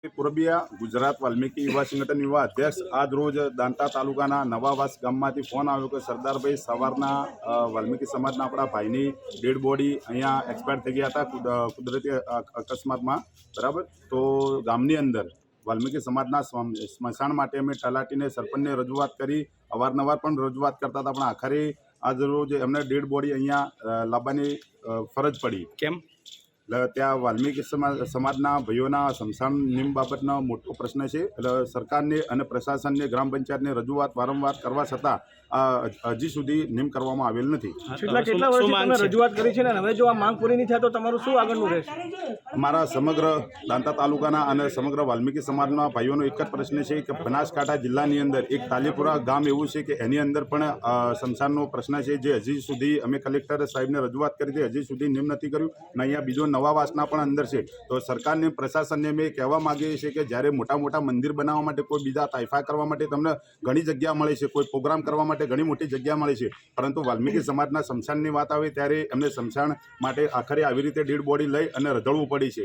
પૂર્બિયા ગુજરાત વાલ્મીકી યુવા સંગઠન યુવા અધ્યક્ષ આજ રોજ દાંતા તાલુકાના નવાવાસ ગામમાંથી ફોન આવ્યો કે સરદારભાઈ સવારના વાલ્મીકી સમાજના આપણા ભાઈની ડેડ બોડી અહીંયા એક્સપાયર થઈ ગયા હતા કુદરતી અકસ્માતમાં, બરાબર. તો ગામની અંદર વાલ્મીકી સમાજના સ્મશાન માટે અમે તલાટીને સરપંચને રજૂઆત કરી, અવારનવાર પણ રજૂઆત કરતા હતા, પણ આખરે આજ રોજ એમને ડેડ બોડી અહીંયા લાવવાની ફરજ પડી. કેમ? ત્યાં વાલ્મીકી સમાજના ભાઈઓના સ્મશાન નિયમ બાબતનો મોટો પ્રશ્ન છે. એટલે સરકારને અને પ્રશાસનને ગ્રામ પંચાયતને રજૂઆત વારંવાર કરવા છતાં હજી સુધી નિયમ કરવામાં આવેલ નથી. કેટલા વર્ષથી તમે રજૂઆત કરી છે ને હવે જો આ માંગ પૂરી નહીં થાય તો તમારું શું આગળનું રહેશે? અમારા સમગ્ર દાંતા તાલુકાના અને સમગ્ર વાલ્મીકી સમાજના ભાઈઓનો એક જ પ્રશ્ન છે કે બનાસકાંઠા જિલ્લાની અંદર એક તાલીપુરા ગામ એવું છે કે એની અંદર પણ સ્મશાનનો પ્રશ્ન છે, જે હજી સુધી અમે કલેક્ટર સાહેબને રજૂઆત કરી હતી, હજી સુધી નિયમ નથી કર્યું. અને અહીંયા બીજો નવાવાસના પણ અંદર છે. તો સરકારને પ્રશાસનને અમે કહેવા માગીએ છીએ કે જ્યારે મોટા મોટા મંદિર બનાવવા માટે, કોઈ બીજા તાઇફા કરવા માટે તમને ઘણી જગ્યા મળે છે, કોઈ પ્રોગ્રામ કરવા માટે ઘણી મોટી જગ્યા મળે છે, પરંતુ વાલ્મીકી સમાજના સ્મશાનની વાત આવે ત્યારે એમને સ્મશાન માટે આખરે આવી રીતે ડેડ બોડી લઈ અને રજળવું પડી છે.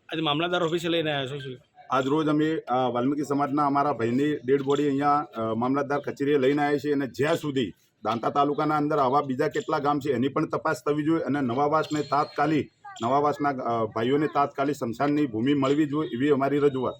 આજે મામલતદાર ઓફિસે લઈને આવ્યા છો? આજ રોજ અમે વાલ્મીકી સમાજના અમારા ભાઈની ડેડ બોડી અહીંયા મામલતદાર કચેરીએ લઈને આવ્યા છીએ, અને જ્યાં સુધી દાંતા તાલુકાના અંદર આવા બીજા કેટલા ગામ છે એની પણ તપાસ થવી જોઈએ, અને નવાવાસના ભાઈઓને તાત્કાલિક સ્મશાનની ભૂમિ મળવી જોઈએ, એવી અમારી રજૂઆત.